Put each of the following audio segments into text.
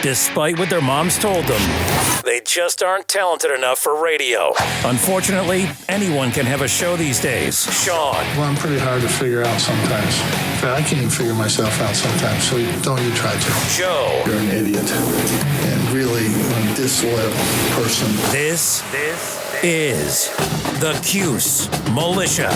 Despite what their moms told them, they just aren't talented enough for radio. Unfortunately, anyone can have a show these days. Sean. Well, I'm pretty hard to figure out sometimes. In fact, I can't even figure myself out sometimes, so don't you try to. Joe. You're an idiot and really a disloyal person. This is the Cuse Militia.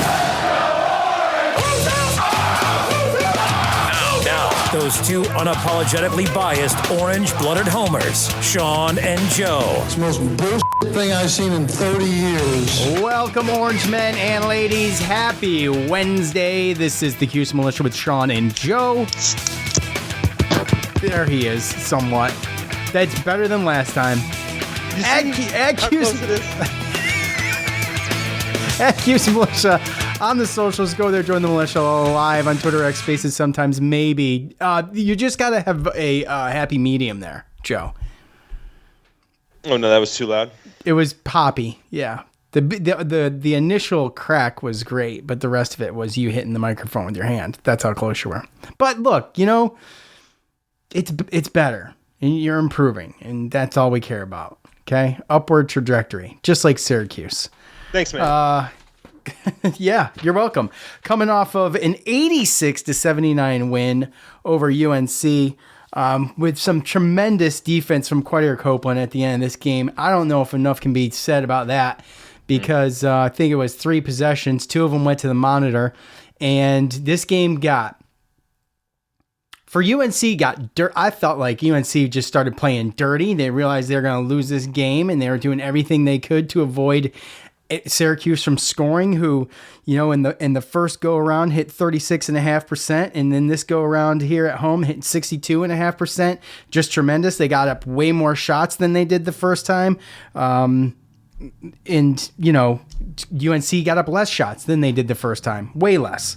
Now, those two unapologetically biased orange-blooded homers, Sean and Joe. It's the most bullshit thing I've seen in 30 years. Welcome, orange men and ladies. Happy Wednesday. This is the Cuse Militia with Sean and Joe. There he is, somewhat. That's better than last time. At Cuse Militia on the socials. Go there, join the militia live on Twitter, X Spaces, sometimes maybe. You just got to have a happy medium there, Joe. Oh, no, that was too loud. It was poppy, yeah. The initial crack was great, but the rest of it was you hitting the microphone with your hand. That's how close you were. But look, it's better. And you're improving, and that's all we care about. Okay? Upward trajectory, just like Syracuse. Thanks, man. Yeah, you're welcome. Coming off of an 86-79 win over UNC, with some tremendous defense from Quadir Copeland at the end of this game. I don't know if enough can be said about that because I think it was 3 possessions. 2 of them went to the monitor, and this game for UNC got dirt. I felt like UNC just started playing dirty. They realized they were going to lose this game, and they were doing everything they could to avoid Syracuse from scoring, who, in the first go around hit 36.5%, and then this go around here at home hit 62.5%. Just tremendous. They got up way more shots than they did the first time. And UNC got up less shots than they did the first time, way less.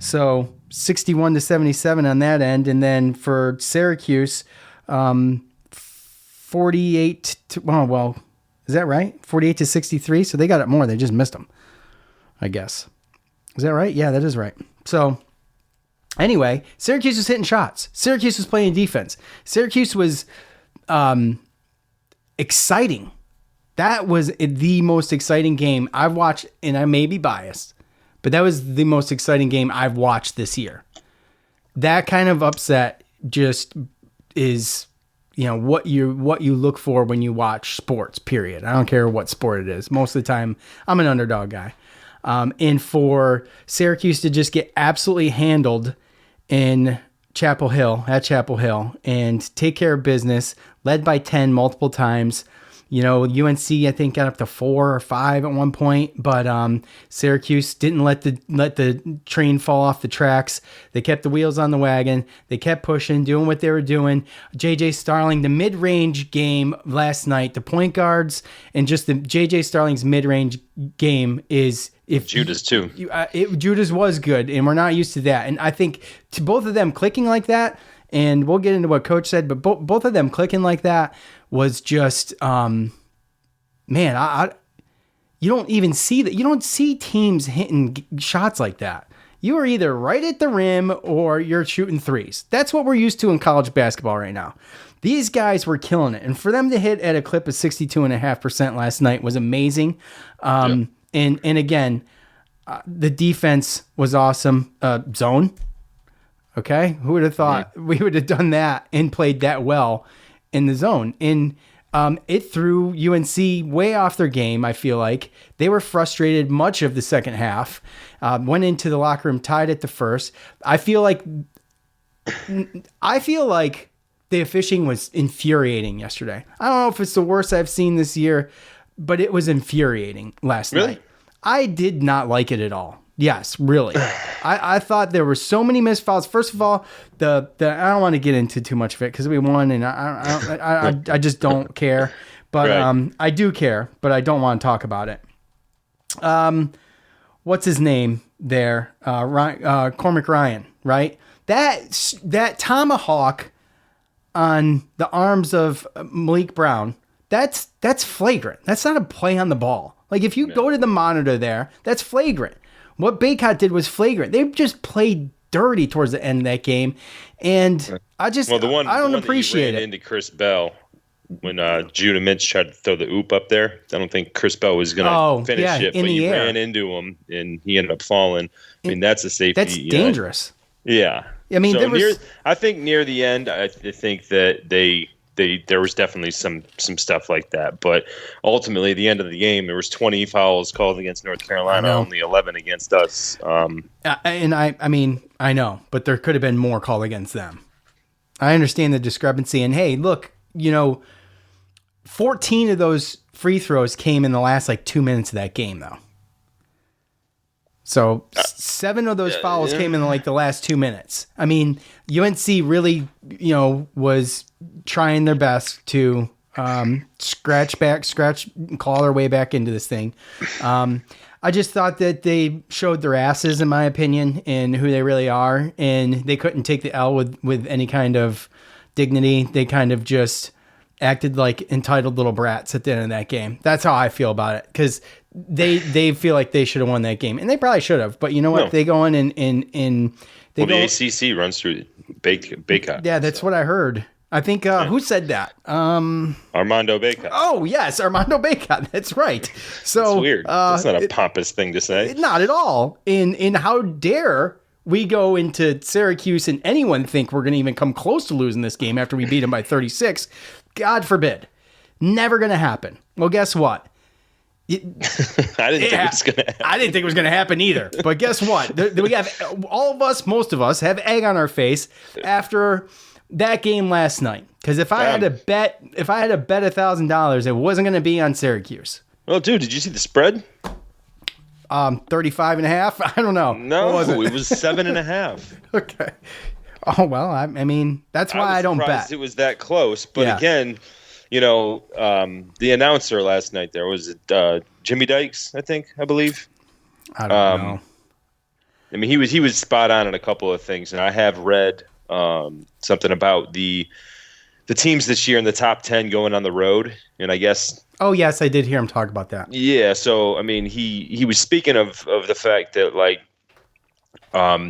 So 61-77 on that end, and then for Syracuse, 48 to is that right? 48-63. So they got it more. They just missed them, I guess. Is that right? Yeah, that is right. So anyway, Syracuse was hitting shots. Syracuse was playing defense. Syracuse was exciting. That was the most exciting game I've watched, and I may be biased, but that was the most exciting game I've watched this year. That kind of upset just is, what you look for when you watch sports, period. I don't care what sport it is. Most of the time, I'm an underdog guy. And for Syracuse to just get absolutely handled at Chapel Hill, and take care of business, led by 10 multiple times. UNC, I think, got up to 4 or 5 at one point, but Syracuse didn't let the train fall off the tracks. They kept the wheels on the wagon. They kept pushing, doing what they were doing. J.J. Starling, the mid-range game last night, the point guards, and just the J.J. Starling's mid-range game is... Judas, too. Judas was good, and we're not used to that. And I think to both of them clicking like that, and we'll get into what Coach said, but both of them clicking like that was just, you don't even see that. You don't see teams hitting shots like that. You are either right at the rim or you're shooting threes. That's what we're used to in college basketball right now. These guys were killing it. And for them to hit at a clip of 62.5% last night was amazing. And again, the defense was awesome. Zone. Okay. Who would have thought we would have done that and played that well in the zone? And it threw UNC way off their game. I feel like they were frustrated much of the second half, went into the locker room tied at the first. I feel like the officiating was infuriating yesterday. I don't know if it's the worst I've seen this year, but it was infuriating last night. I did not like it at all. Yes, really. I thought there were so many missed fouls. First of all, I don't want to get into too much of it because we won, and I just don't care. But right. I do care, but I don't want to talk about it. What's his name there? Cormac Ryan, right? That tomahawk on the arms of Malik Brown. That's flagrant. That's not a play on the ball. Like if you go to the monitor there, that's flagrant. What Baycott did was flagrant. They just played dirty towards the end of that game, and I don't appreciate it. Into Chris Bell when Judah Mintz tried to throw the oop up there. I don't think Chris Bell was going to finish it, but he ran into him and he ended up falling. I mean, that's a safety. That's dangerous. Yeah. I mean, I think near the end, I think that there was definitely some stuff like that, but ultimately, at the end of the game, there was 20 fouls called against North Carolina, only 11 against us. And I know, but there could have been more called against them. I understand the discrepancy, and hey, look, 14 of those free throws came in the last 2 minutes of that game, though. So 7 of those fouls came in the last 2 minutes. I mean, UNC really, was trying their best to claw their way back into this thing. I just thought that they showed their asses, in my opinion, in who they really are, and they couldn't take the L with any kind of dignity. They kind of just acted like entitled little brats at the end of that game. That's how I feel about it, because they feel like they should have won that game, and they probably should have. But you know what? No. They go in and the ACC runs through Baycott. Yeah, that's what I heard. I think who said that? Armando Baycott. Oh yes, Armando Baycott. That's right. So that's weird. That's not a pompous thing to say. Not at all. In how dare we go into Syracuse and anyone think we're going to even come close to losing this game after we beat them by 36? God forbid. Never going to happen. Well, guess what? I didn't think it was going to happen. I didn't think it was going to happen either. But guess what? We have all of us, most of us, have egg on our face after that game last night. Because if I had to bet $1,000, it wasn't going to be on Syracuse. Well, dude, did you see the spread? 35.5. I don't know. No, it was 7.5. Okay. Oh well, I mean that's why I don't bet. It was that close, but again, the announcer last night there was Jimmy Dykes, I believe. I don't know. I mean, he was spot on a couple of things, and I have read something about the teams this year in the top 10 going on the road, and I guess. Oh yes, I did hear him talk about that. Yeah, so I mean, he was speaking of the fact that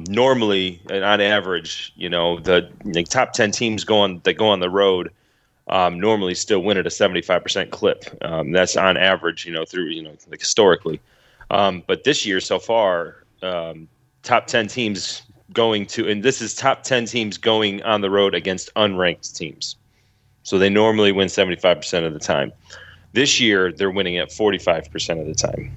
normally and on average, the top 10 teams that go on the road normally still win at a 75% clip. That's on average, through historically. But this year so far, top 10 teams and this is top 10 teams going on the road against unranked teams. So they normally win 75% of the time. This year they're winning at 45% of the time.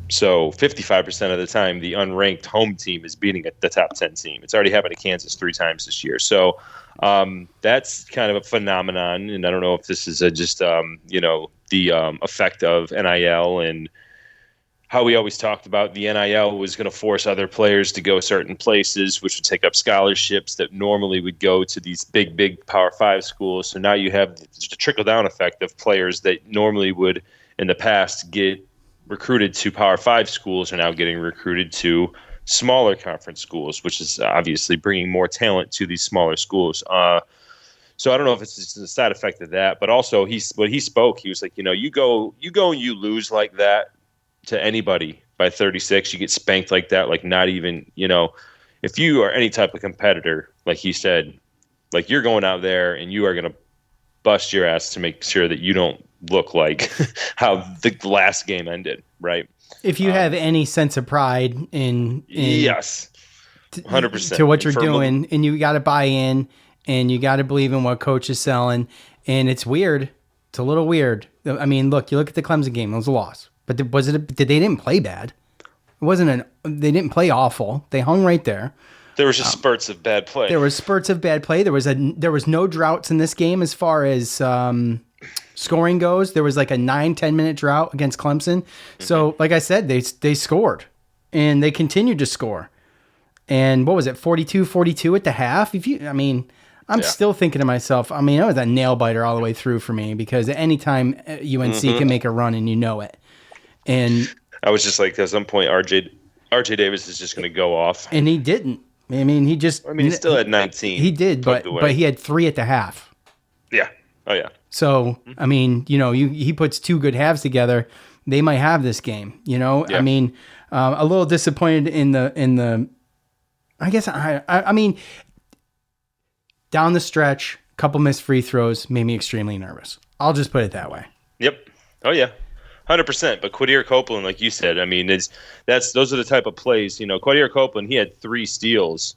So 55% of the time, the unranked home team is beating the top 10 team. It's already happened to Kansas 3 times this year. So that's kind of a phenomenon. And I don't know if this is just, the effect of NIL and how we always talked about the NIL was going to force other players to go certain places, which would take up scholarships that normally would go to these big Power 5 schools. So now you have the trickle-down effect of players that normally would, in the past, get recruited to Power 5 schools are now getting recruited to smaller conference schools, which is obviously bringing more talent to these smaller schools. So I don't know if it's just a side effect of that, but also he spoke, he was like, you go and you lose like that to anybody by 36, you get spanked like that, like not even, if you are any type of competitor, like he said, like you're going out there and you are going to bust your ass to make sure that you don't look like how the last game ended, right? If you have any sense of pride in yes, 100% to what you're doing, and you got to buy in, and you got to believe in what coach is selling, and it's weird. It's a little weird. I mean, look, you look at the Clemson game; it was a loss, but they didn't play bad. It wasn't they didn't play awful. They hung right there. There was just spurts of bad play. There was spurts of bad play. There was no droughts in this game as far as scoring goes. There was like a 9-10 minute drought against Clemson. So like I said, they scored and they continued to score. And what was it? 42-42 at the half. I'm still thinking to myself, that was a nail biter all the way through for me, because at any time UNC can make a run and it. And I was just like, at some point, RJ Davis is just going to go off. And he didn't. He still had 19. He did, but he had 3 at the half. Yeah. Oh yeah. So, he puts 2 good halves together, they might have this game, Yeah. A little disappointed in the I guess I mean, down the stretch, a couple missed free throws made me extremely nervous. I'll just put it that way. Yep. Oh yeah. 100%. But Quadir Copeland, like you said, I mean, those are the type of plays. Quadir Copeland, he had 3 steals,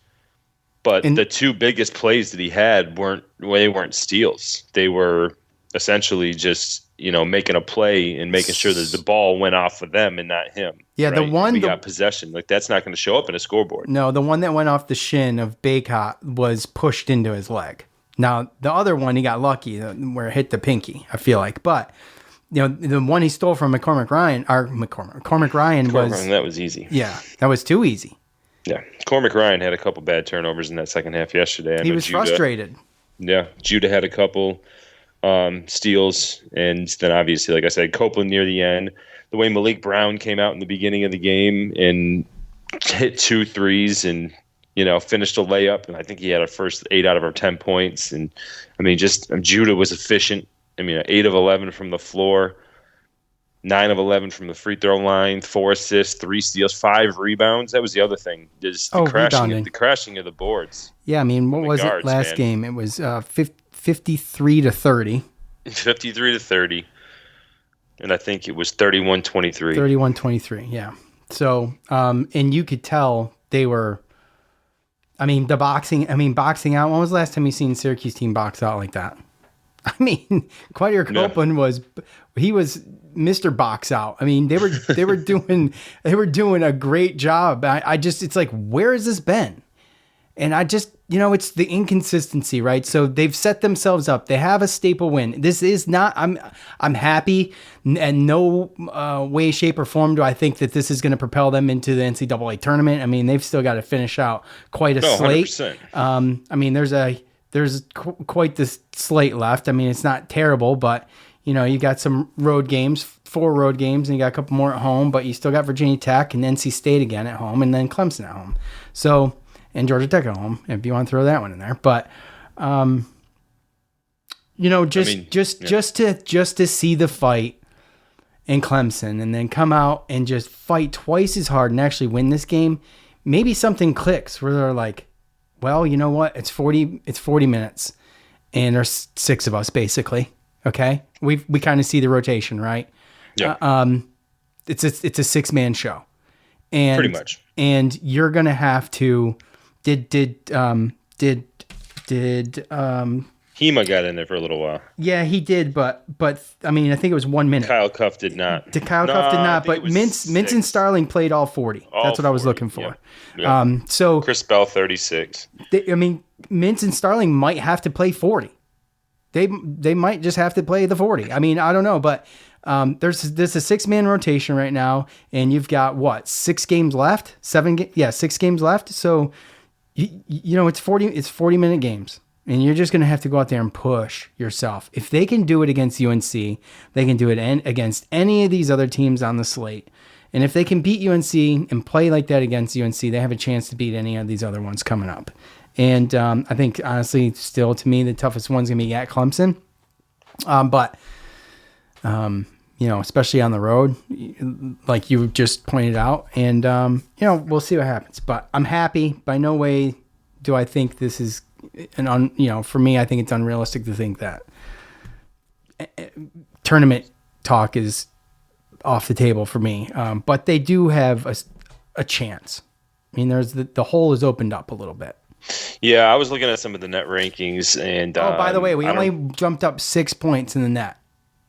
but the 2 biggest plays that he had weren't steals. They were essentially just making a play and making sure that the ball went off of them and not him. Yeah, right? We got possession. Like, that's not going to show up in a scoreboard. No, the one that went off the shin of Baycott was pushed into his leg. Now, the other one, he got lucky where it hit the pinky, I feel like. But, the one he stole from Cormac Ryan was... That was easy. Yeah, that was too easy. Yeah, Cormac Ryan had a couple bad turnovers in that second half yesterday. He was frustrated. Yeah, Judah had a couple steals, and then obviously, like I said, Copeland near the end. The way Malik Brown came out in the beginning of the game and hit 2 threes and finished a layup, and I think he had a first 8 out of our 10 points. And I mean, just Judah was efficient. I mean, 8 of 11 from the floor, 9 of 11 from the free throw line, 4 assists, 3 steals, 5 rebounds. That was the other thing. Just the crashing of the boards. Yeah, I mean, what was it last game? It was 53 to 30. 53 to 30. And I think it was 31-23. 31-23, yeah. So, and you could tell they were, boxing out. When was the last time you seen Syracuse team box out like that? I mean, Quadir Copeland was Mr. Box Out. I mean, they were doing a great job. It's like, where has this been? And I just, it's the inconsistency, right? So they've set themselves up. They have a staple win. This is not, I'm happy, and no way, shape, or form do I think that this is going to propel them into the NCAA tournament. I mean, they've still got to finish out quite a slate. 100%. There's quite the slate left. I mean, it's not terrible, but you got some road games, 4 road games, and you got a couple more at home, but you still got Virginia Tech and NC State again at home, and then Clemson at home. So, and Georgia Tech at home, if you want to throw that one in there. But, just to see the fight in Clemson and then come out and just fight twice as hard and actually win this game, maybe something clicks where they're like, well, you know what? It's 40 minutes, and there's 6 of us basically. Okay, we kind of see the rotation, right? Yeah. It's a 6-man show, and pretty much. And you're gonna have to. Did Hema got in there for a little while? Yeah, he did, but I mean, I think it was 1 minute. Kyle Cuff did not. Cuff did not, but Mintz and Starling played all 40. That's what I was looking for. Yeah. So Chris Bell 36. Mintz and Starling might have to play 40. They might just have to play the 40. I mean, I don't know, but there's a 6-man rotation right now, and you've got 6 games left? 6 games left. So it's 40-minute games. And you're just going to have to go out there and push yourself. If they can do it against UNC, they can do it against any of these other teams on the slate. And if they can beat UNC and play like that against UNC, they have a chance to beat any of these other ones coming up. And I think, honestly, still to me, the toughest one's going to be at Clemson. But especially on the road, like you just pointed out. And, we'll see what happens. But I'm happy. By no way do I think this is... for me, I think it's unrealistic to think that tournament talk is off the table for me. But they do have a chance. I mean, there's the hole is opened up a little bit. Yeah, I was looking at some of the net rankings, and by the way, we only jumped up 6 points in the net.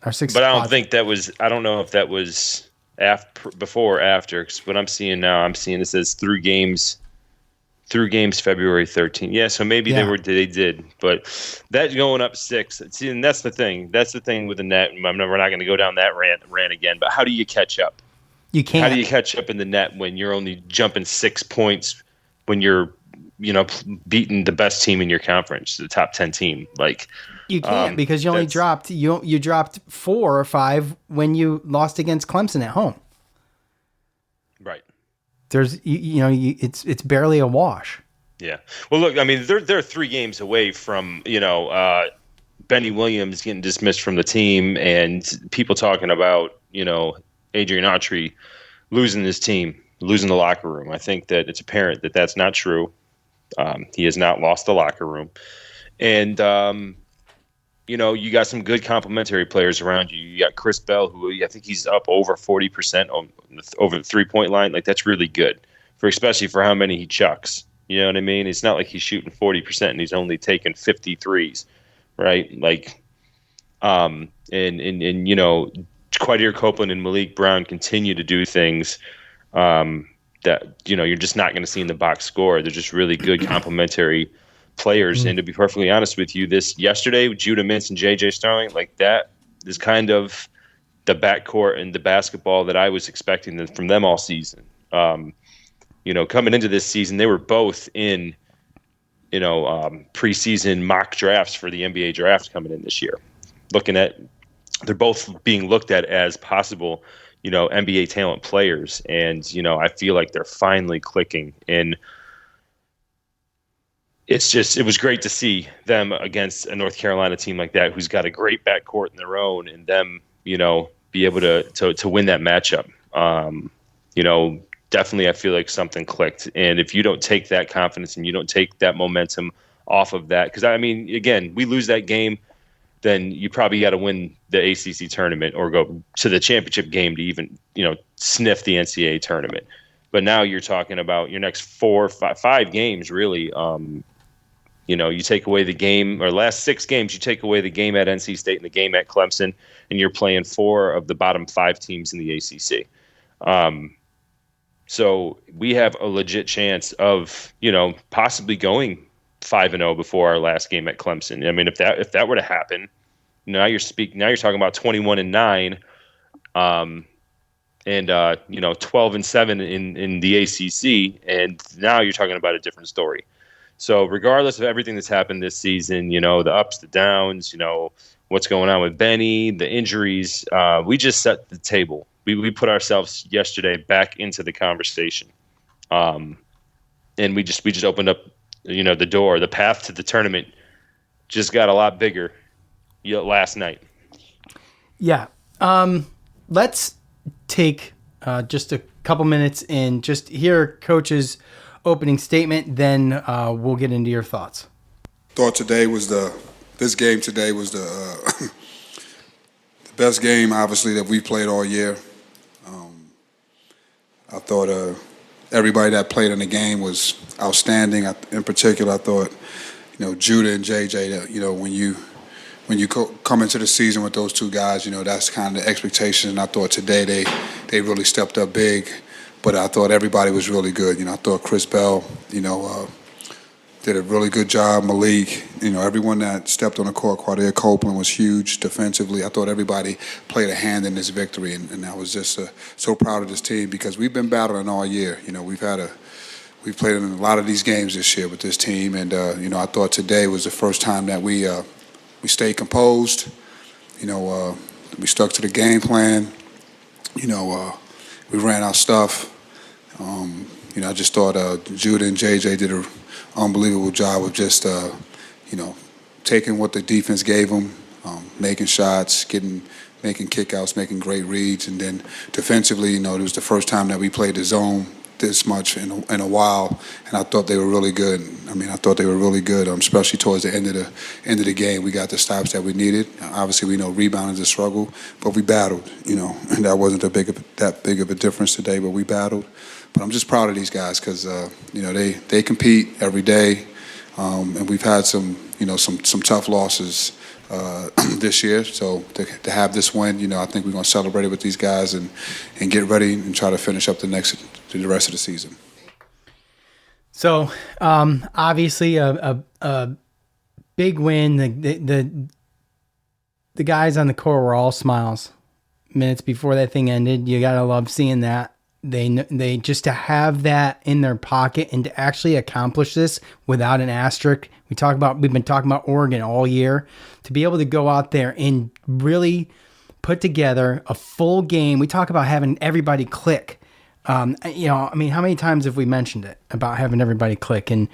Or 6. But I don't think that was. I don't know if that was before or after. Because what I'm seeing now, it says through games February 13th. Yeah, so maybe they did, but that going up 6. See, and that's the thing. That's the thing with the net. We're not going to go down that rant again. But how do you catch up? You can't. How do you catch up in the net when you're only jumping 6 points when you're beating the best team in your conference, the top 10 team? Like you can't because you only dropped you dropped 4 or 5 when you lost against Clemson at home. Right. There's it's barely a wash. Yeah. Well, look, I mean, they're 3 games away from Benny Williams getting dismissed from the team, and people talking about Adrian Autry losing his team, losing the locker room. I think that it's apparent that that's not true. He has not lost the locker room. And, you got some good complementary players around you. You got Chris Bell, who I think he's up over 40% over the 3-point line. Like, that's really good, especially for how many he chucks. You know what I mean? It's not like he's shooting 40% and he's only taking 53s, right? Like, Quadir Copeland and Malik Brown continue to do things that, you're just not going to see in the box score. They're just really good complementary players. And to be perfectly honest with you, yesterday with Judah Mintz and JJ Starling, like, that is kind of the backcourt and the basketball that I was expecting from them all season. Coming into this season, they were both in, preseason mock drafts for the NBA draft coming in this year. They're both being looked at as possible, NBA talent players. And, I feel like they're finally clicking. And it was great to see them against a North Carolina team like that, who's got a great backcourt in their own, and them, be able to win that matchup. Definitely I feel like something clicked. And if you don't take that confidence and you don't take that momentum off of that, because, again, we lose that game, then you probably got to win the ACC tournament or go to the championship game to even, sniff the NCAA tournament. But now you're talking about your next 5 games, really. You take away the game, or last 6 games, you take away the game at NC State and the game at Clemson, and you're playing 4 of the bottom 5 teams in the ACC. So we have a legit chance of, possibly going 5-0 before our last game at Clemson. I mean, if that were to happen, now you're talking about 21-9, and 12-7 in the ACC, and now you're talking about a different story. So regardless of everything that's happened this season, the ups, the downs, what's going on with Benny, the injuries, we just set the table. We put ourselves yesterday back into the conversation, and we just opened up, the door. The path to the tournament just got a lot bigger last night. Yeah. Let's take just a couple minutes and just hear Coach's opening statement. Then we'll get into your thoughts. Thought this game today was the best game, obviously, that we've played all year. I thought everybody that played in the game was outstanding. In particular, I thought, Judah and JJ, when you come into the season with those 2 guys, that's kind of the expectation. And I thought today they really stepped up big. But I thought everybody was really good. I thought Chris Bell, did a really good job. Malik, everyone that stepped on the court. Quadir Copeland was huge defensively. I thought everybody played a hand in this victory, and I was just so proud of this team because we've been battling all year. We've played in a lot of these games this year with this team, and I thought today was the first time that we stayed composed. We stuck to the game plan. We ran our stuff. I just thought Judah and JJ did an unbelievable job of just, taking what the defense gave them, making shots, making kickouts, making great reads, and then defensively, it was the first time that we played the zone this much in a while, and I thought they were really good. I thought they were really good, especially towards the end of the game. We got the stops that we needed. Obviously, we know rebounding is a struggle, but we battled, and that wasn't that big of a difference today, but we battled. But I'm just proud of these guys because, they compete every day, and we've had some tough losses this year. So to have this win, I think we're going to celebrate it with these guys and get ready and try to finish up the rest of the season. So obviously a big win. The guys on the court were all smiles minutes before that thing ended. You gotta love seeing that. They just to have that in their pocket and to actually accomplish this without an asterisk. We've been talking about Oregon all year. To be able to go out there and really put together a full game. We talk about having everybody click. How many times have we mentioned it about having everybody click and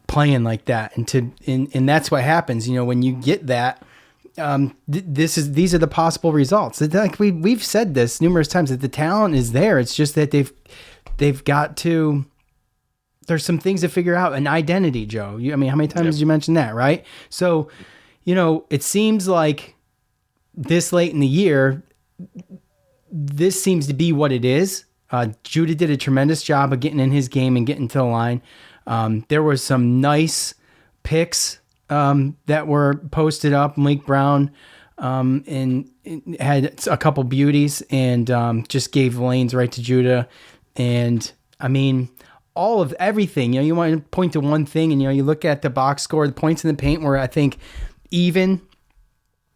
playing like that? And that's what happens. When you get that. These are the possible results. It's like we've said this numerous times that the talent is there. It's just that they've got to there's some things to figure out. An identity, Joe. How many times did you mention that, right? So, it seems like this late in the year, this seems to be what it is. Judah did a tremendous job of getting in his game and getting to the line. There was some nice picks that were posted up. Malik Brown and had a couple beauties and just gave lanes right to Judah. And all of everything, you want to point to one thing and, you look at the box score, the points in the paint were, I think, even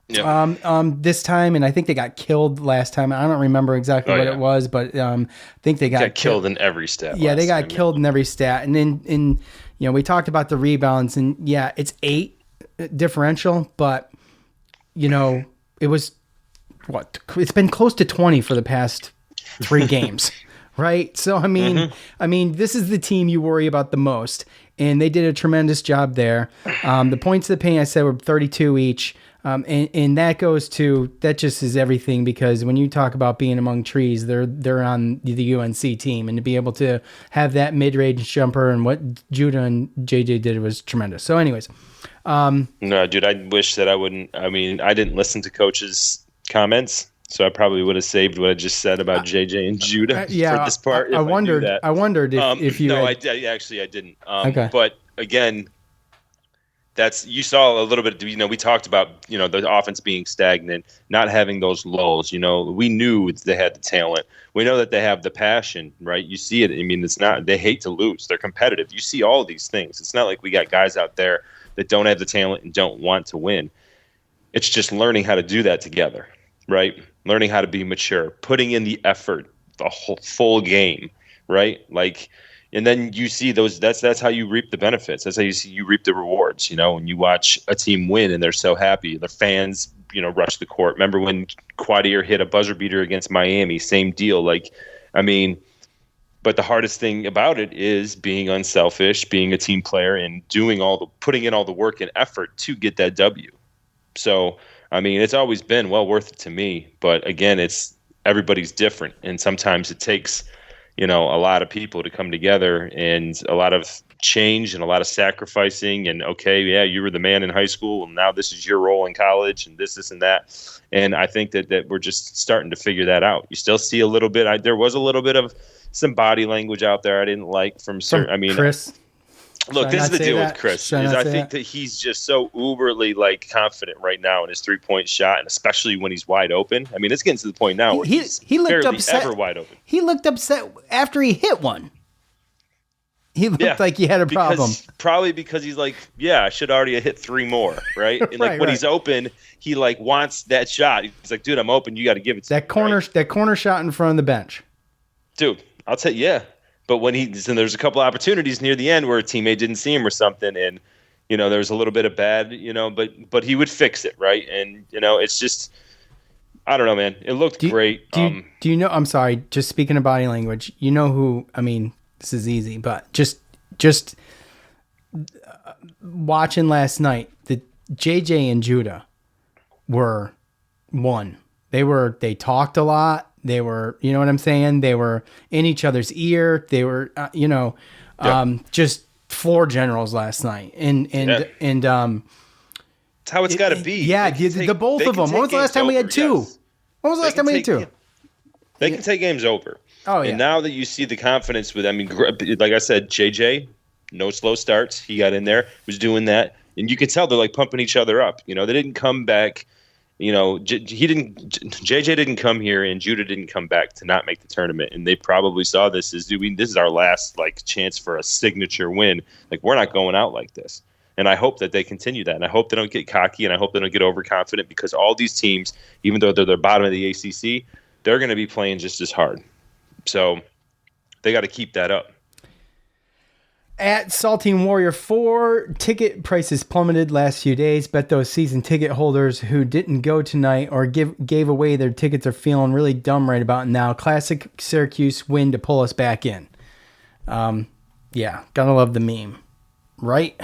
this time. And I think they got killed last time. I don't remember exactly what it was, but I think they got killed in every stat. Yeah, they got killed in every stat. And then, we talked about the rebounds and it's 8 differential, but it was it's been close to 20 for the past 3 games. Right. So, this is the team you worry about the most, and they did a tremendous job there. The points of the paint, I said, were 32 each. And that just is everything, because when you talk about being among trees, they're on the UNC team, and to be able to have that mid-range jumper and what Judah and JJ did was tremendous. So anyways. No, dude, I wish that I wouldn't. I didn't listen to Coach's comments, so I probably would have saved what I just said about JJ and Judah for this part. I wondered if you. No, I didn't. Okay. But again, you saw a little bit. We talked about the offense being stagnant, not having those lulls. We knew they had the talent. We know that they have the passion, right? You see it. It's not. They hate to lose. They're competitive. You see all these things. It's not like we got guys out there that don't have the talent and don't want to win. It's just learning how to do that together, right? Learning how to be mature, putting in the effort, the whole full game, right? And then you see those. That's how you reap the benefits. That's how you reap the rewards. When you watch a team win and they're so happy, their fans, rush the court. Remember when Quadir hit a buzzer beater against Miami? Same deal. But the hardest thing about it is being unselfish, being a team player, and putting in all the work and effort to get that W. So, it's always been well worth it to me. But again, everybody's different, and sometimes it takes, a lot of people to come together, and a lot of change and a lot of sacrificing. And you were the man in high school, and now this is your role in college, and this and that. And I think that we're just starting to figure that out. You still see a little bit. There was a little bit of some body language out there I didn't like from Chris. Look, this is the deal with Chris. I think that he's just so uberly confident right now in his 3-point shot, and especially when he's wide open. It's getting to the point now where he's looked upset. Ever wide open. He looked upset after he hit one. He looked like he had a problem. Probably because he's like, I should already have hit 3 more, right? And when he's open, he wants that shot. He's like, dude, I'm open. You got to give it to that me, corner. Right? That corner shot in front of the bench, dude. I'll tell you, But when there's a couple opportunities near the end where a teammate didn't see him or something, and there was a little bit of bad, but he would fix it, right? And it's just, I don't know, man. It looked great. Do you know? I'm sorry, just speaking of body language. Who? This is easy, but just watching last night, the JJ and Judah were one. They talked a lot. They were, you know what I'm saying? They were in each other's ear. They were, just floor generals last night. And it's how it's got to be. Yeah, the both of them. When was the last time we had 2? Yes. When was the last time we had 2? They can take games over. Oh, yeah. And now that you see the confidence with, like I said, JJ, no slow starts. He got in there, was doing that. And you can tell they're pumping each other up. They didn't come back. JJ didn't come here, and Judah didn't come back to not make the tournament, and they probably saw this as this is our last chance for a signature win. We're not going out like this, and I hope that they continue that, and I hope they don't get cocky, and I hope they don't get overconfident, because all these teams, even though they're the bottom of the ACC, they're going to be playing just as hard. So they got to keep that up. At Saltine Warrior 4, ticket prices plummeted last few days. Bet those season ticket holders who didn't go tonight or gave away their tickets are feeling really dumb right about now. Classic Syracuse win to pull us back in. Gotta love the meme, right?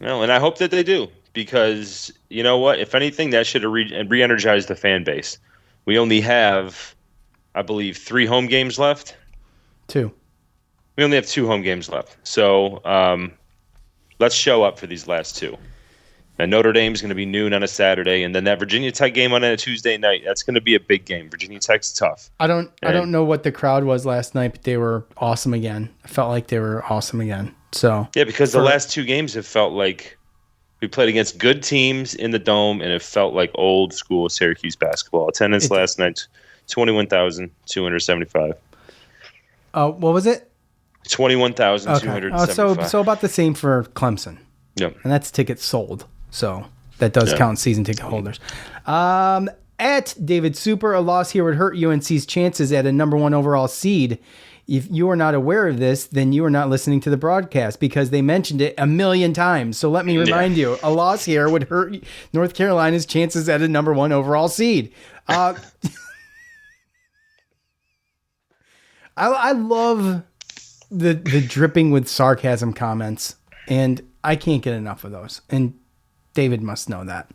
Well, and I hope that they do, because you know what? If anything, that should have re-energized the fan base. We only have, I believe, 3 home games left. 2. We only have 2 home games left. So let's show up for these last 2. And Notre Dame's going to be noon on a Saturday, and then that Virginia Tech game on a Tuesday night. That's going to be a big game. Virginia Tech's tough. I don't know what the crowd was last night, but they were awesome again. I felt like they were awesome again. So yeah, because the last 2 games have felt like we played against good teams in the Dome, and it felt like old school Syracuse basketball. Attendance last night, 21,275. What was it? 21,275. So about the same for Clemson. Yep. And that's tickets sold. So that does count season ticket holders. At David Super, a loss here would hurt UNC's chances at a number 1 overall seed. If you are not aware of this, then you are not listening to the broadcast because they mentioned it a million times. So let me remind you, a loss here would hurt North Carolina's chances at a number 1 overall seed. I love the dripping with sarcasm comments, and I can't get enough of those. And David must know that.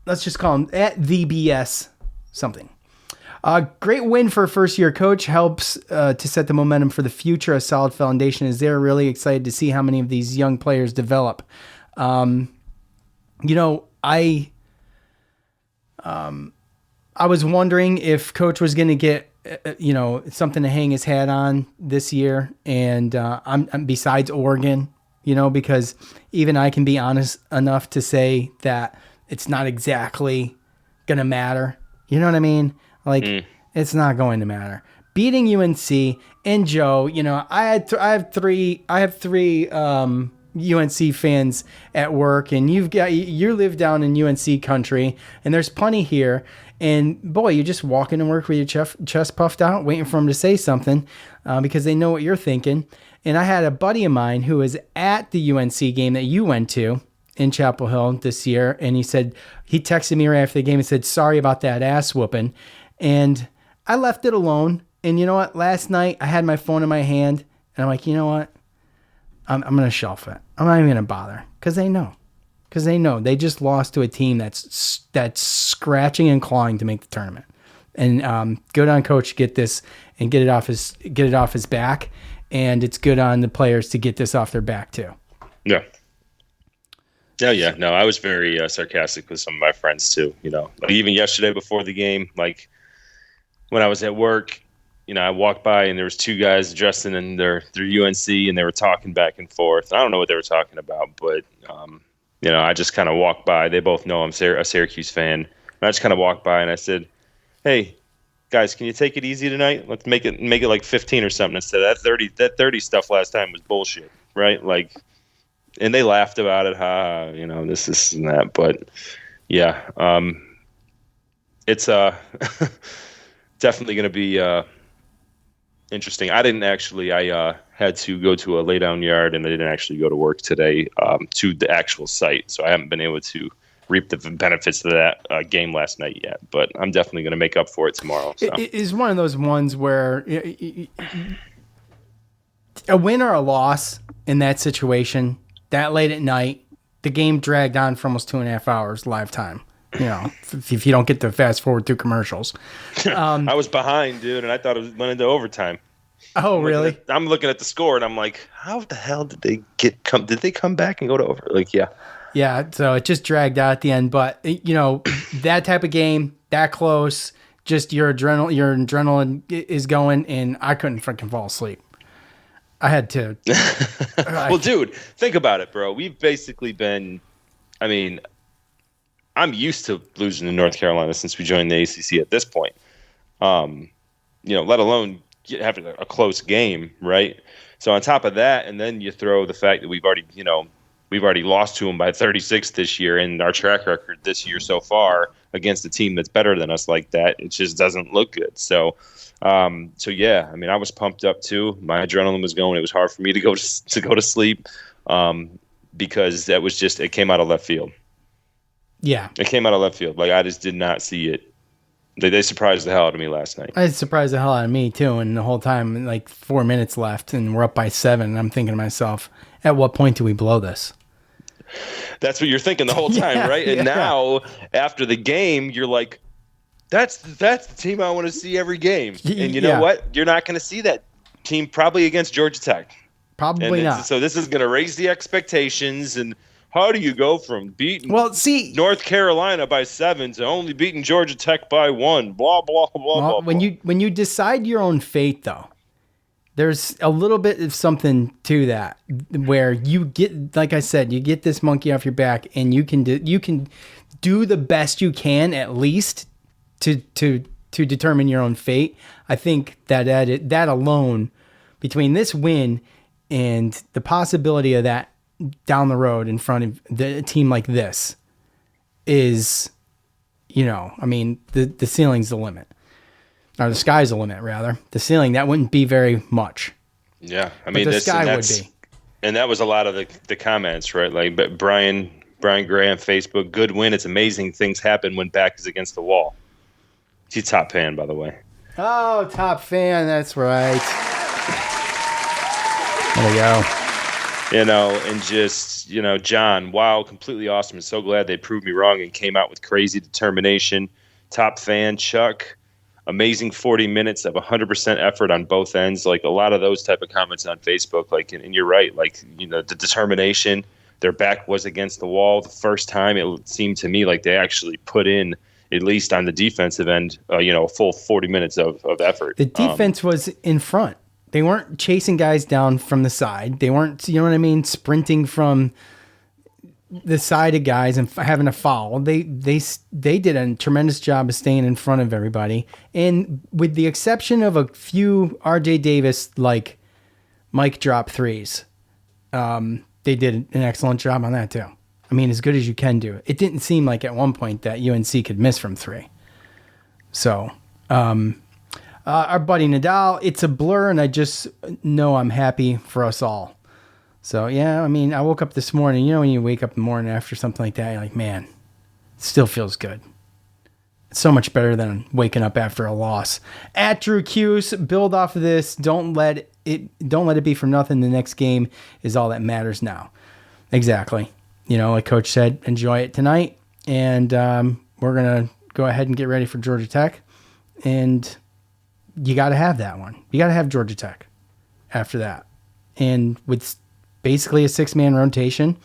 Let's just call him at the BS something. Great win for a first-year coach. Helps to set the momentum for the future. A solid foundation is there. Really excited to see how many of these young players develop. I was wondering if coach was going to get something to hang his hat on this year, and I'm besides Oregon. Because even I can be honest enough to say that it's not exactly going to matter. You know what I mean? It's not going to matter. Beating UNC and Joe, I have three UNC fans at work, and you live down in UNC country, and there's plenty here. And boy, you just walk into work with your chest puffed out, waiting for them to say something because they know what you're thinking. And I had a buddy of mine who was at the UNC game that you went to in Chapel Hill this year. And he texted me right after the game and said, sorry about that ass whooping. And I left it alone. And you know what? Last night I had my phone in my hand and I'm like, you know what? I'm going to shelf it. I'm not even going to bother because they know. They just lost to a team that's scratching and clawing to make the tournament. And good on coach to get this and get it off his back. And it's good on the players to get this off their back too. Yeah. Oh yeah. No, I was very sarcastic with some of my friends too. Even yesterday before the game, like when I was at work, I walked by and there was 2 guys dressed in their UNC and they were talking back and forth. I don't know what they were talking about, but I just kind of walked by. They both know I'm a Syracuse fan. And I just kind of walked by and I said, hey, guys, can you take it easy tonight? Let's make it like 15 or something instead of that 30. That 30 stuff last time was bullshit, right? And they laughed about it. This and that. But yeah, it's definitely going to be interesting. I had to go to a lay down yard, and I didn't actually go to work today to the actual site, so I haven't been able to reap the benefits of that game last night yet, but I'm definitely going to make up for it tomorrow. So. It is one of those ones where a win or a loss in that situation, that late at night, the game dragged on for almost 2.5 hours live time. If you don't get to fast forward through commercials. I was behind, dude, and I thought it went into overtime. Oh, really? I'm looking at the score, and I'm like, how the hell did they did they come back and go to over? Yeah. Yeah, so it just dragged out at the end. But, that type of game, that close, just your adrenaline is going, and I couldn't freaking fall asleep. I had to. Well, dude, think about it, bro. We've basically been, I'm used to losing to North Carolina since we joined the ACC at this point. Let alone having a close game, right? So on top of that, and then you throw the fact that we've already lost to them by 36 this year, and our track record this year so far against a team that's better than us like that, it just doesn't look good. So yeah, I was pumped up too. My adrenaline was going. It was hard for me to go to sleep because it came out of left field. Yeah, it came out of left field. I just did not see it. They surprised the hell out of me last night. It surprised the hell out of me too. And the whole time, 4 minutes left, and we're up by 7. And I'm thinking to myself, at what point do we blow this? That's what you're thinking the whole time, right? And now, after the game, you're like, that's the team I want to see every game. And you know what? You're not going to see that team probably against Georgia Tech. Probably not. So this is going to raise the expectations. And how do you go from beating North Carolina by 7 to only beating Georgia Tech by 1? Blah, blah, blah, blah. When you decide your own fate, though, there's a little bit of something to that where you get, like I said, you get this monkey off your back and you can do the best you can at least to determine your own fate. I think that alone, between this win and the possibility of that down the road in front of a team like this is, the ceiling's the limit. Or the sky's the limit, rather. The ceiling, that wouldn't be very much. Yeah, the sky would be. And that was a lot of the comments, right? Like, but Brian Graham, Facebook, good win. It's amazing things happen when back is against the wall. He's a top fan, by the way. Oh, top fan. That's right. There we go. And just, John, wow, completely awesome. And so glad they proved me wrong and came out with crazy determination. Top fan, Chuck. Amazing 40 minutes of 100% effort on both ends. Like a lot of those type of comments on Facebook. Like, and you're right. Like, the determination, their back was against the wall the first time. It seemed to me like they actually put in, at least on the defensive end, a full 40 minutes of effort. The defense was in front. They weren't chasing guys down from the side. They weren't, sprinting from the side of guys and having a foul. They did a tremendous job of staying in front of everybody. And with the exception of a few RJ Davis like mic drop threes, they did an excellent job on that too. As good as you can do. It didn't seem like at one point that UNC could miss from 3. So, our buddy Nadal, it's a blur, and I just know I'm happy for us all. So, yeah, I woke up this morning. When you wake up in the morning after something like that, you're like, man, it still feels good. It's so much better than waking up after a loss. At Drew Cuse, build off of this. Don't let it be for nothing. The next game is all that matters now. Exactly. Like Coach said, enjoy it tonight. And we're going to go ahead and get ready for Georgia Tech. And you got to have that one. You got to have Georgia Tech after that. And with basically a 6-man rotation,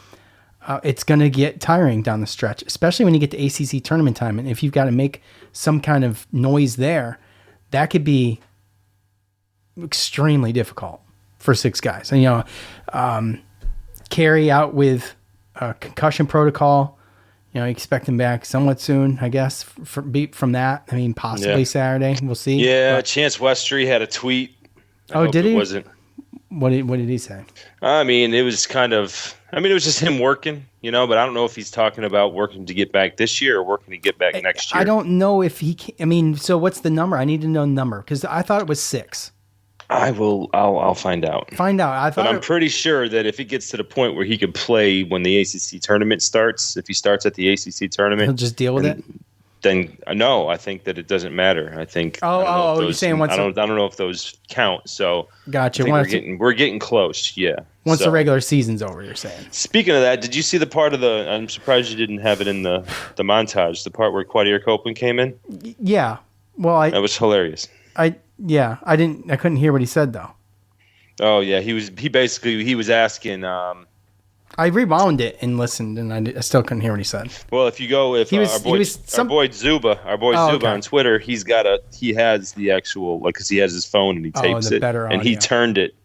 it's going to get tiring down the stretch, especially when you get to ACC tournament time. And if you've got to make some kind of noise there, that could be extremely difficult for 6 guys. And, Carey out with a concussion protocol. You expect him back somewhat soon, I guess, from that. Possibly Saturday. We'll see. Yeah, Chance Westry had a tweet. Did he? It wasn't. What did he say? It was kind of. It was just him working, but I don't know if he's talking about working to get back this year or working to get back next year. I don't know if he can. So what's the number? I need to know the number because I thought it was 6. I'll find out. But I'm pretty sure that if it gets to the point where he could play when the ACC tournament starts, if he starts at the ACC tournament, he'll just deal with it. Then no, I think that it doesn't matter. I think. You're saying once? I don't know if those count. So gotcha. We're getting close. Yeah. Once the regular season's over, you're saying. Speaking of that, did you see the part of the? I'm surprised you didn't have it in the montage. The part where Quadir Copeland came in. Yeah. Well, that was hilarious. I couldn't hear what he said though. Oh yeah, he was asking. I rewound it and listened, and I still couldn't hear what he said. Well, if our boy Zuba on Twitter, he has the actual because he has his phone and he tapes it, and he turned it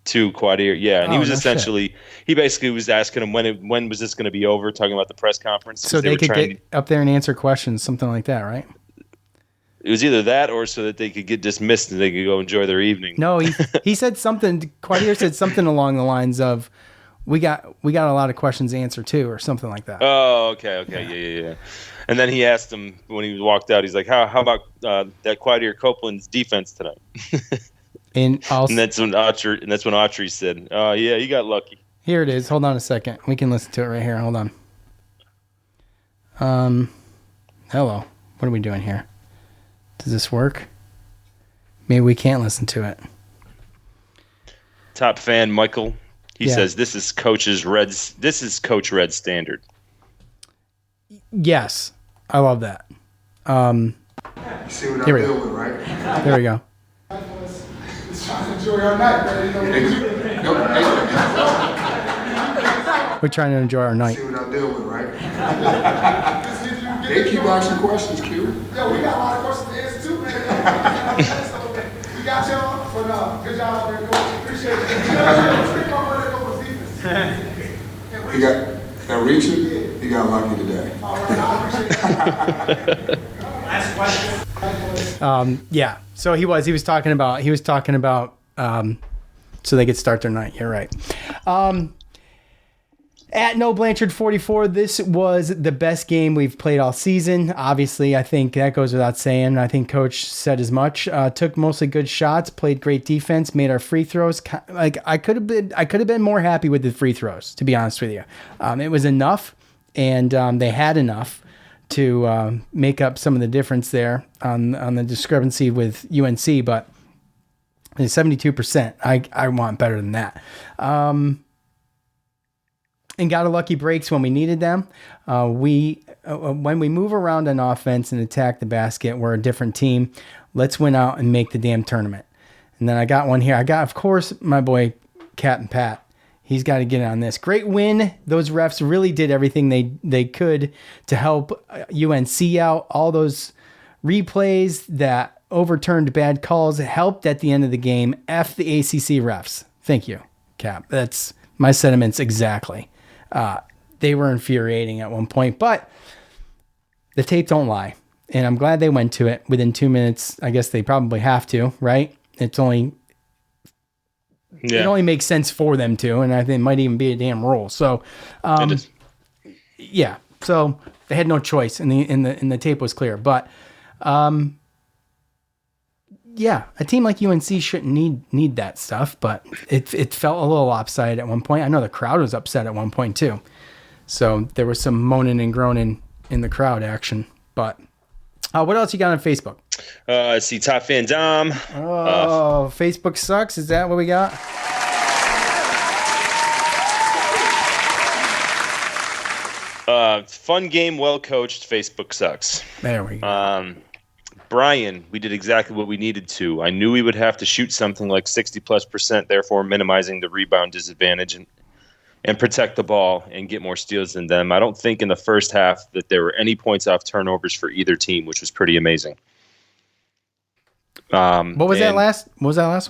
to Quadir. Yeah, and he was essentially he basically was asking him when was this going to be over, talking about the press conference. So they could get up there and answer questions, something like that, right? It was either that or so that they could get dismissed and they could go enjoy their evening. No, he said something. Quadir said something along the lines of, "We got a lot of questions to answer too," or something like that. Oh, okay, yeah. And then he asked him when he walked out. He's like, "How about that Quadir Copeland's defense tonight?" and that's when Autry said, "Oh yeah, you got lucky." Here it is. Hold on a second. We can listen to it right here. Hold on. Hello. What are we doing here? Does this work? Maybe we can't listen to it. Top fan Michael. He says this is Coach Red's standard. Yes, I love that. See what I deal with, right? There we go. trying to enjoy our night, man. We're trying to enjoy our night. See what I deal with, right? They keep asking questions, Q. Yo, we got a lot of questions to answer too, man. We got y'all, but good job out there, coach. Appreciate it. He got reaching. He got lucky today. All right, I appreciate it. Last question. Yeah. So he was talking about so they could start their night. You're right. At No Blanchard 44, this was the best game we've played all season. Obviously, I think that goes without saying. I think Coach said as much. Took mostly good shots, played great defense, made our free throws. Like I could have been more happy with the free throws, to be honest with you. It was enough, and they had enough to make up some of the difference there on the discrepancy with UNC. But 72%, I want better than that. And got a lucky breaks when we needed them. When we move around on offense and attack the basket, we're a different team. Let's win out and make the damn tournament. And then I got one here. I got, of course, my boy Captain Pat. He's got to get on this. Great win. Those refs really did everything they could to help UNC out. All those replays that overturned bad calls helped at the end of the game. F the ACC refs. Thank you, Cap. That's my sentiments exactly. They were infuriating at one point, but the tape don't lie. And I'm glad they went to it within 2 minutes. I guess they probably have to, right? It only makes sense for them to, and I think it might even be a damn rule. So, yeah. So they had no choice, and the tape was clear. But, yeah, a team like UNC shouldn't need that stuff, but it felt a little lopsided at one point. I know the crowd was upset at one point too. So there was some moaning and groaning in the crowd action. But what else you got on Facebook? I see Top Fan Dom. Facebook sucks. Is that what we got? Fun game, well coached. Facebook sucks. There we go. Brian, we did exactly what we needed to. I knew we would have to shoot something like 60+%, therefore minimizing the rebound disadvantage and protect the ball and get more steals than them. I don't think in the first half that there were any points off turnovers for either team, which was pretty amazing. What was that last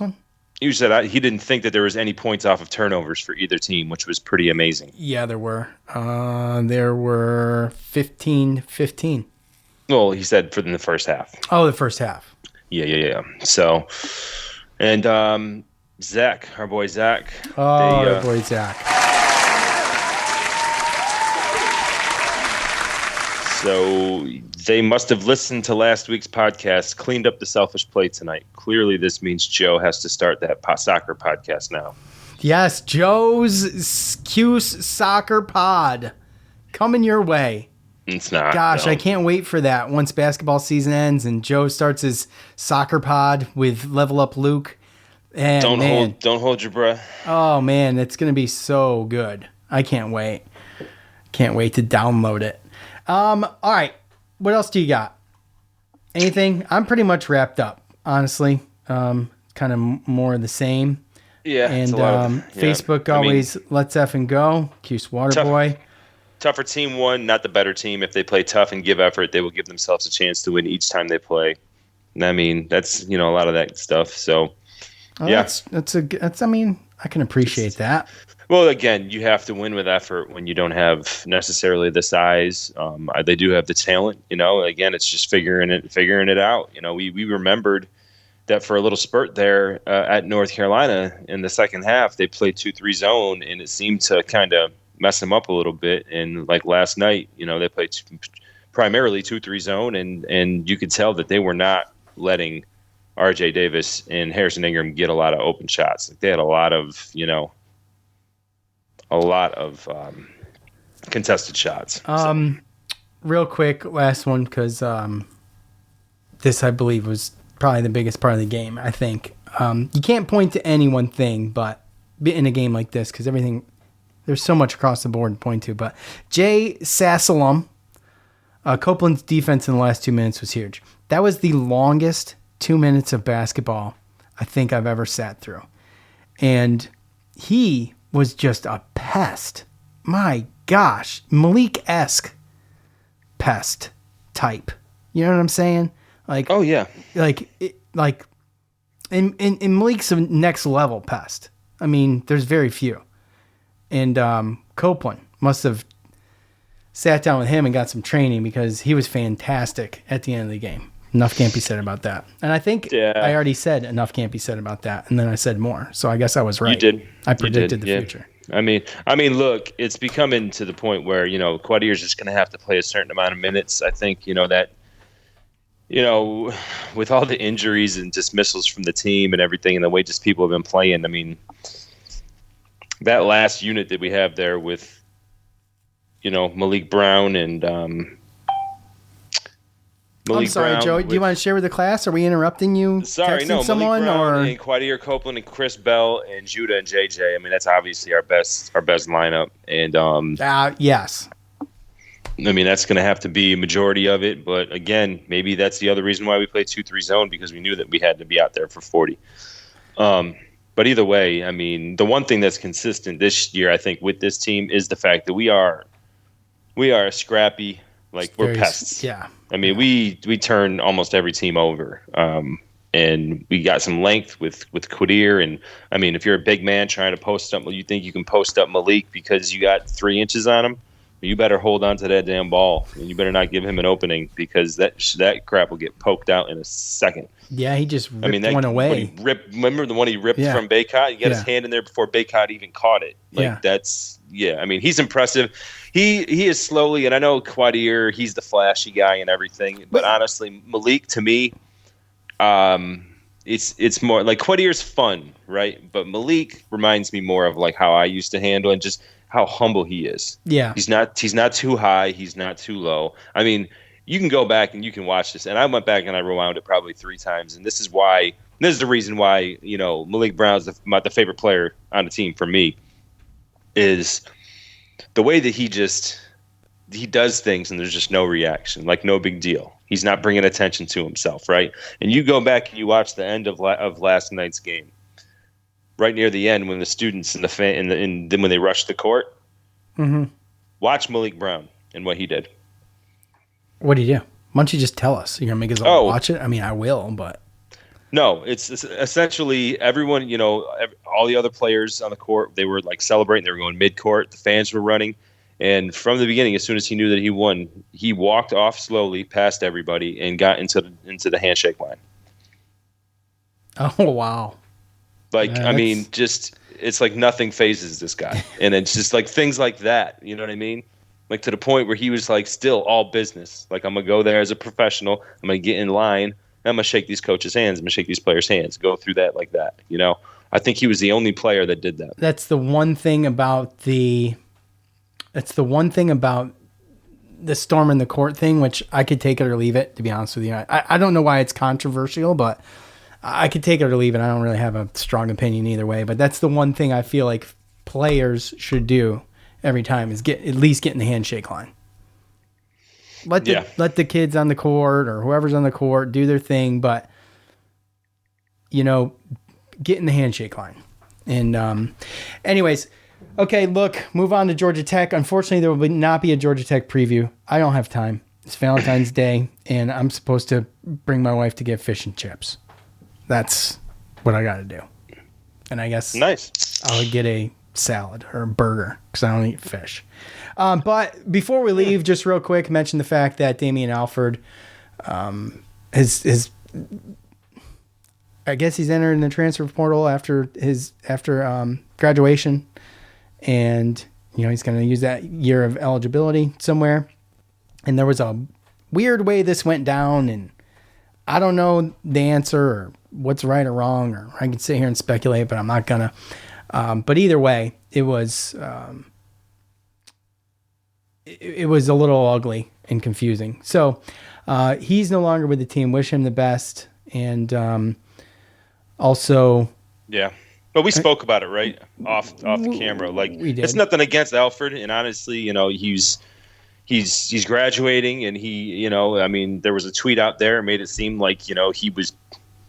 one? You said he didn't think that there was any points off of turnovers for either team, which was pretty amazing. Yeah, there were. There were 15. Well, he said in the first half. Oh, the first half. Yeah. So, and Zach, our boy Zach. Our boy Zach. So they must have listened to last week's podcast, cleaned up the selfish play tonight. Clearly, this means Joe has to start that soccer podcast now. Yes, Joe's Cuse Soccer Pod coming your way. It's not. Gosh, no. I can't wait for that once basketball season ends and Joe starts his soccer pod with Level Up Luke. And don't hold your breath. Oh man, it's gonna be so good. I can't wait. Can't wait to download it. All right. What else do you got? Anything? I'm pretty much wrapped up, honestly. Kind of more of the same. Yeah. And Facebook always let's effing go. Cuse Waterboy. Tougher team won, not the better team. If they play tough and give effort, they will give themselves a chance to win each time they play. And I mean, that's a lot of that stuff. So, yeah, that's. I mean, I can appreciate that. Well, again, you have to win with effort when you don't have necessarily the size. They do have the talent. Again, it's just figuring it out. We remembered that for a little spurt there at North Carolina in the second half, they played 2-3 zone, and it seemed to kind of mess them up a little bit. And like last night, they played primarily 2-3 zone, and you could tell that they were not letting R.J. Davis and Harrison Ingram get a lot of open shots. Like they had a lot of contested shots. Real quick, last one, because this I believe was probably the biggest part of the game. I think you can't point to any one thing, but in a game like this, because there's so much across the board to point to. But Jay Sassalum, Copeland's defense in the last 2 minutes was huge. That was the longest 2 minutes of basketball I think I've ever sat through. And he was just a pest. My gosh, Malik-esque pest type. You know what I'm saying? Like, Oh yeah. And Malik's a next level pest. I mean, there's very few. And Copeland must have sat down with him and got some training because he was fantastic at the end of the game. Enough can't be said about that. And I think I already said enough can't be said about that. And then I said more. So I guess I was right. You did. I predicted the future. I mean, look, it's becoming to the point where, Quadier's just going to have to play a certain amount of minutes. I think, that, with all the injuries and dismissals from the team and everything and the way just people have been playing, I mean, that last unit that we have there with, Malik Brown and I'm sorry, Joe. Do you want to share with the class? Are we interrupting you? Sorry, no. Someone, Malik Brown or and Quadier Copeland and Chris Bell and Judah and JJ. I mean, that's obviously our best lineup. And yes. I mean, that's going to have to be a majority of it. But again, maybe that's the other reason why we play 2-3 zone, because we knew that we had to be out there for 40. But either way, I mean, the one thing that's consistent this year, I think, with this team is the fact that we are scrappy. Like, we're pests. Yeah. I mean, we turn almost every team over. And we got some length with Quadier. And, I mean, if you're a big man trying to post up, well, you think you can post up Malik because you got 3 inches on him, you better hold on to that damn ball. And you better not give him an opening, because that crap will get poked out in a second. Yeah, he just ripped one away. Remember the one he ripped from Baycott? He got his hand in there before Baycott even caught it. I mean, he's impressive. He is slowly, and I know Quadier, he's the flashy guy and everything, but honestly, Malik, to me, it's more like Quadier's fun, right? But Malik reminds me more of like how I used to handle and just how humble he is. Yeah. He's not too high, he's not too low. I mean, you can go back and you can watch this, and I went back and I rewound it probably 3 times, and this is the reason why, Malik Brown's the favorite player on the team for me, is the way that he does things and there's just no reaction, like no big deal. He's not bringing attention to himself, right? And you go back and you watch the end of last night's game, right near the end when the students and then when they rushed the court. Mm-hmm. Watch Malik Brown and what he did. What did he do? Why don't you just tell us? You're gonna make us all watch it? I mean, I will, but no, it's essentially everyone, all the other players on the court, they were like celebrating. They were going mid-court. The fans were running. And from the beginning, as soon as he knew that he won, he walked off slowly past everybody and got into the handshake line. Oh, wow. I mean, just it's like nothing phases this guy. And it's just like things like that. You know what I mean? Like to the point where he was like still all business. Like, I'm going to go there as a professional. I'm going to get in line. I'm going to shake these coaches' hands. I'm going to shake these players' hands. Go through that like that, I think he was the only player that did that. That's the one thing about the storm in the court thing, which I could take it or leave it, to be honest with you. I don't know why it's controversial, but I could take it or leave it. I don't really have a strong opinion either way, but that's the one thing I feel like players should do every time is at least get in the handshake line. Let the kids on the court or whoever's on the court do their thing, but get in the handshake line. And anyways, okay, look, move on to Georgia Tech. Unfortunately, there will not be a Georgia Tech preview. I don't have time. It's Valentine's Day, and I'm supposed to bring my wife to get fish and chips. That's what I got to do. And I guess I'll get a salad or a burger because I don't eat fish. But before we leave, just real quick, mention the fact that Damian Alford I guess he's entered in the transfer portal after graduation, and he's going to use that year of eligibility somewhere. And there was a weird way this went down, and I don't know the answer or what's right or wrong, or I can sit here and speculate, but I'm not gonna. But either way, it was a little ugly and confusing. So he's no longer with the team. Wish him the best, and also, yeah. But we spoke about it, right, off the camera. Like, it's nothing against Alfred, and honestly, he's graduating, and he, I mean, there was a tweet out there made it seem like, he was,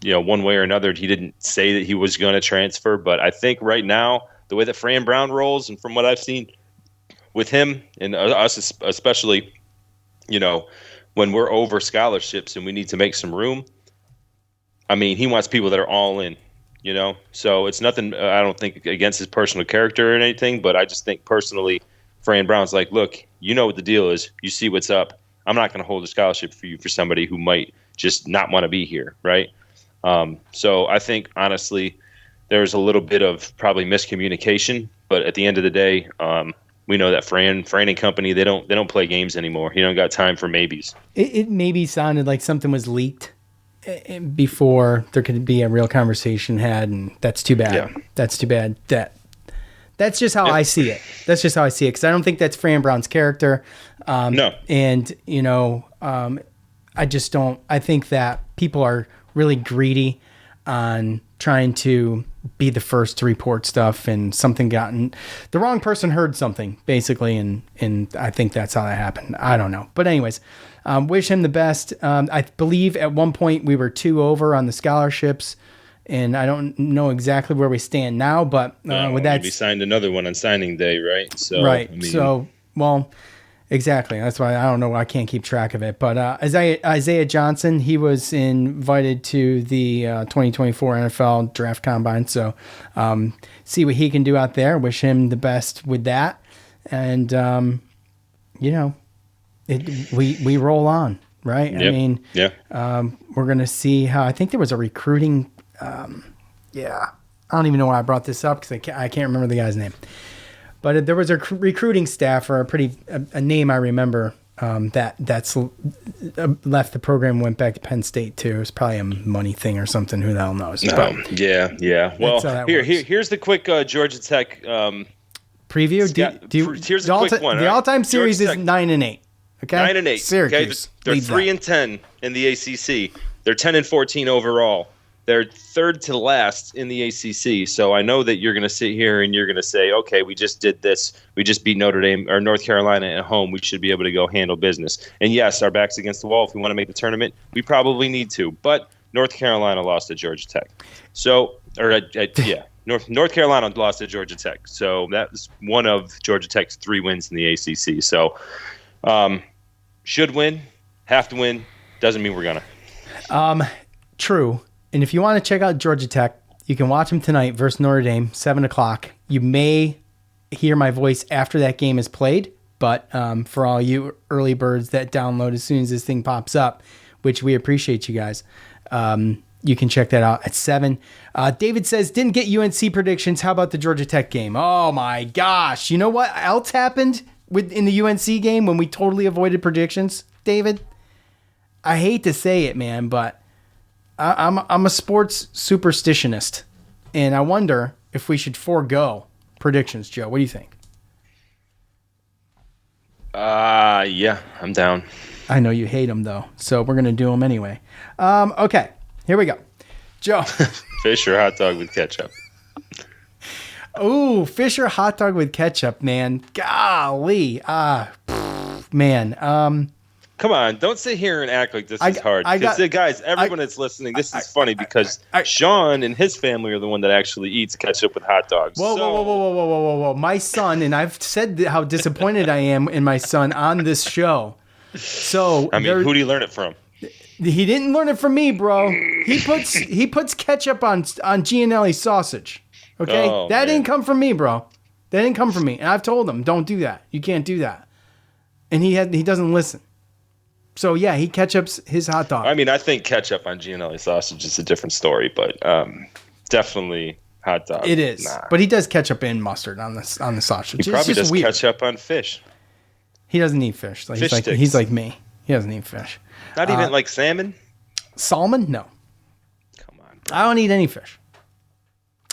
one way or another, he didn't say that he was going to transfer. But I think right now, the way that Fran Brown rolls, and from what I've seen with him and us especially, when we're over scholarships and we need to make some room, I mean, he wants people that are all in, So it's nothing, I don't think, against his personal character or anything, but I just think personally, Fran Brown's like, look, you know what the deal is. You see what's up. I'm not going to hold a scholarship for you for somebody who might just not want to be here, right? So I think, honestly, there's a little bit of probably miscommunication, but at the end of the day, we know that Fran and company, they don't play games anymore. He don't got time for maybes. It maybe sounded like something was leaked before there could be a real conversation had, and that's too bad. Yeah. That's too bad. That's just how I see it. That's just how I see it, because I don't think that's Fran Brown's character. No. And, I just don't. I think that people are really greedy on trying to be the first to report stuff, and the wrong person heard something, basically, and I think that's how that happened. I don't know. But anyways, wish him the best. I believe at one point we were 2 over on the scholarships, and I don't know exactly where we stand now, but with that, we signed another one on signing day, right? So, right. I mean, So, well, exactly. That's why I don't know. I can't keep track of it. But Isaiah Johnson, he was invited to the 2024 NFL Draft Combine. So, see what he can do out there. Wish him the best with that. And, we roll on, right? Yep. I mean, yeah. we're going to see how. I think there was a recruiting. I don't even know why I brought this up, because I can't remember the guy's name. But there was a recruiting staffer, a name I remember, that's left the program, went back to Penn State too. It was probably a money thing or something. Who the hell knows? Yeah. Well, here's the quick Georgia Tech preview. Here's the quick one. The all-time series is 9-8. Okay, 9-8. Syracuse. Okay? They're 3-10 in the ACC. They're 10-14 overall. They're third to last in the ACC. So I know that you're going to sit here and you're going to say, okay, we just did this. We just beat Notre Dame or North Carolina at home. We should be able to go handle business. And yes, our back's against the wall. If we want to make the tournament, we probably need to. But North Carolina lost to Georgia Tech. So, North Carolina lost to Georgia Tech. So that was one of Georgia Tech's 3 wins in the ACC. So should win, have to win. Doesn't mean we're going to. True. And if you want to check out Georgia Tech, you can watch them tonight versus Notre Dame, 7:00. You may hear my voice after that game is played, but for all you early birds that download as soon as this thing pops up, which we appreciate you guys, you can check that out at 7. David says, didn't get UNC predictions. How about the Georgia Tech game? Oh, my gosh. You know what else happened in the UNC game when we totally avoided predictions, David? I hate to say it, man, but I'm a sports superstitionist, and I wonder if we should forego predictions. Joe, what do you think? Yeah, I'm down. I know you hate them, though, so we're going to do them anyway. Okay, here we go. Joe. Fish or hot dog with ketchup? Ooh, fish or hot dog with ketchup, man. Golly. Man. Come on, don't sit here and act like this is hard. Guys, everyone that's listening, this is funny because Sean and his family are the one that actually eats ketchup with hot dogs. Whoa. My son, and I've said how disappointed I am in my son on this show. So who do you learn it from? He didn't learn it from me, bro. He puts ketchup on Gianelli sausage. Okay? That didn't come from me, bro. That didn't come from me. And I've told him, don't do that. You can't do that. And he doesn't listen. So, yeah, he ketchups his hot dog. I mean, I think ketchup on Gianelli sausage is a different story, but definitely hot dog. It is. Nah. But he does ketchup and mustard on the sausage. He probably does ketchup on fish. He doesn't eat fish. He's like me. He doesn't eat fish. Not even like salmon? Salmon? No. Come on, bro. I don't eat any fish.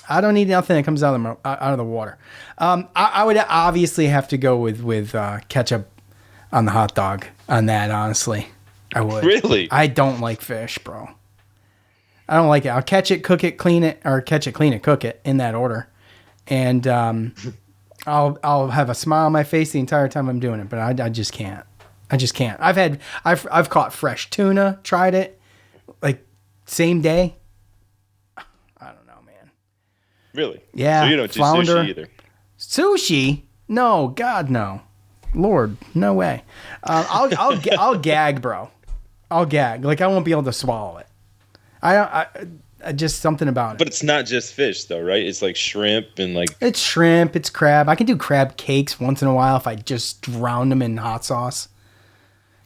I don't eat nothing that comes out of the water. I would obviously have to go with ketchup on the hot dog on that, honestly. I would. Really? I don't like fish, bro. I don't like it. I'll catch it, cook it, clean it, or catch it, clean it, cook it in that order. And I'll have a smile on my face the entire time I'm doing it, but I just can't. I just can't. I've caught fresh tuna, tried it, like same day, Really? Yeah. So you don't do flounder. sushi either? Sushi? No, God, no. Lord, no way. I'll gag, bro. I'll gag. Like, I won't be able to swallow it. I just something about it. But it's not just fish, though, right? It's like shrimp and like... It's shrimp. It's crab. I can do crab cakes once in a while if I just drown them in hot sauce.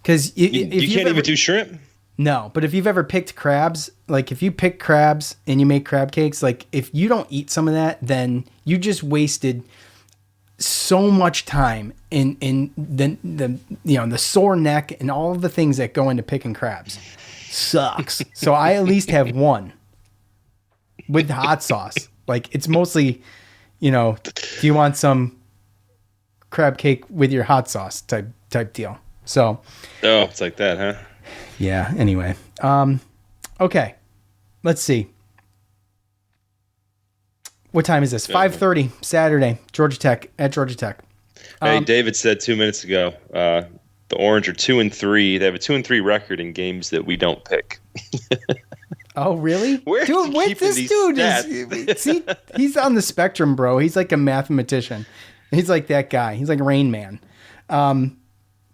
Because you can't even do shrimp? No, but if you've ever picked crabs, like if you pick crabs and you make crab cakes, like if you don't eat some of that, then you just wasted so much time in the sore neck and all of the things that go into picking crabs. Sucks. So I at least have one with hot sauce. Like it's mostly, do you want some crab cake with your hot sauce type deal. So it's like that, huh? Yeah, anyway. Okay. Let's see. What time is this? 5:30 Saturday, Georgia Tech at Georgia Tech. Hey, David said 2 minutes ago, the Orange are 2-3. They have a 2-3 record in games that we don't pick. Oh, really? Where dude, what this dude is? See, he's on the spectrum, bro. He's like a mathematician. He's like that guy. He's like Rain Man.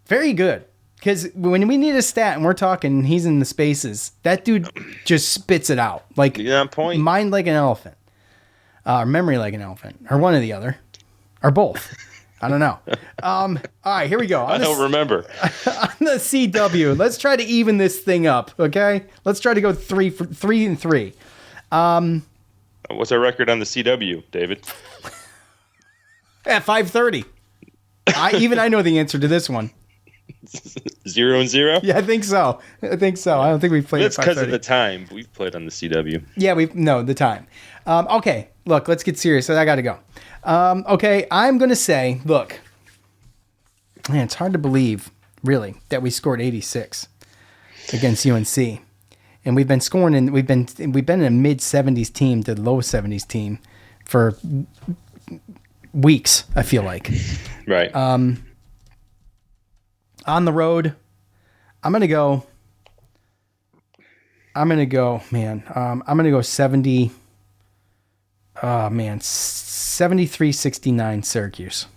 Very good. Because when we need a stat and we're talking, he's in the spaces. That dude just spits it out. Like, on point. Mind like an elephant. Or memory like an elephant. Or one or the other. Or both. I don't know. All right, here we go. I don't remember. On the CW, let's try to even this thing up, okay? Let's try to go 3-3. What's our record on the CW, David? At 5:30. I know the answer to this one. 0-0? Yeah, I think so. I don't think we've played. That's because of the time we've played on the CW. Yeah, the time. Okay, look, let's get serious. I got to go. Okay, I'm gonna say, look, man, it's hard to believe, really, that we scored 86 against UNC, and we've been scoring and we've been in a mid 70s team to low 70s team for weeks. I feel like. Right. On the road, I'm going to go, man. I'm going to go 73-69 Syracuse.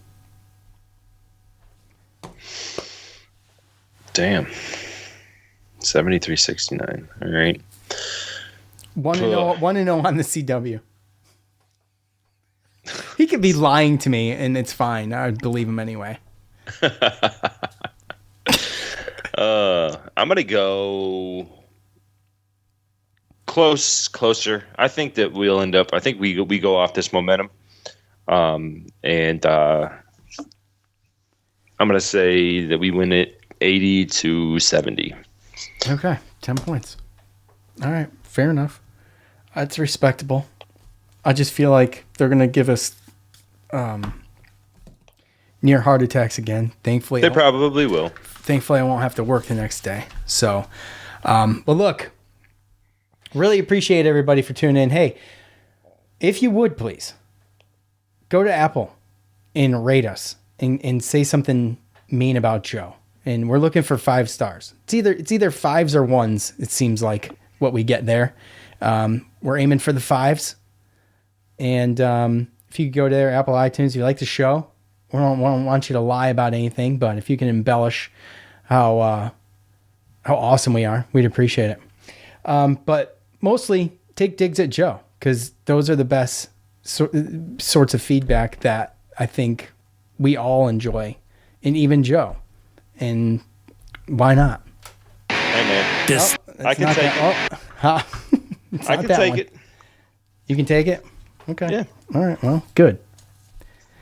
Damn. 73-69. All right. 1-0 on the CW. He could be lying to me, and it's fine. I'd believe him anyway. I'm gonna go closer. I think that we'll end up. I think we go off this momentum, and I'm gonna say that we win it 80-70. Okay, 10 points. All right, fair enough. That's respectable. I just feel like they're gonna give us near heart attacks again. Thankfully, they probably will. Thankfully, I won't have to work the next day. So, but look, really appreciate everybody for tuning in. Hey, if you would please go to Apple and rate us and say something mean about Joe. And we're looking for 5 stars. It's either 5s or 1s. It seems like what we get there. We're aiming for the 5s. And if you could go there, Apple iTunes, if you like the show. We don't want you to lie about anything, but if you can embellish how awesome we are, we'd appreciate it. But mostly take digs at Joe, because those are the best sorts of feedback that I think we all enjoy, and even Joe. And why not? Hey man, I can take it. I can take it. You can take it? Okay. Yeah. All right. Well, good.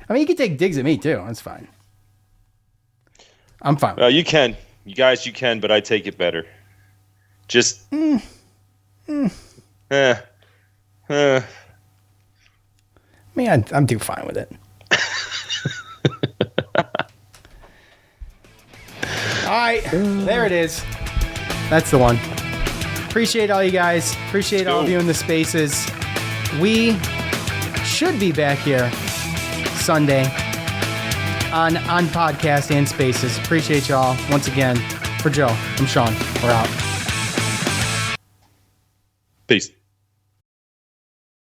I mean, you can take digs at me too. That's fine. I'm fine. Well, you can. You guys, you can, but I take it better. Just. Me, I'm too fine with it. All right. There it is. That's the one. Appreciate all you guys. Appreciate all of you in the spaces. We should be back here Sunday on podcast and spaces. Appreciate y'all once again. For Joe, I'm Sean. We're out. Peace.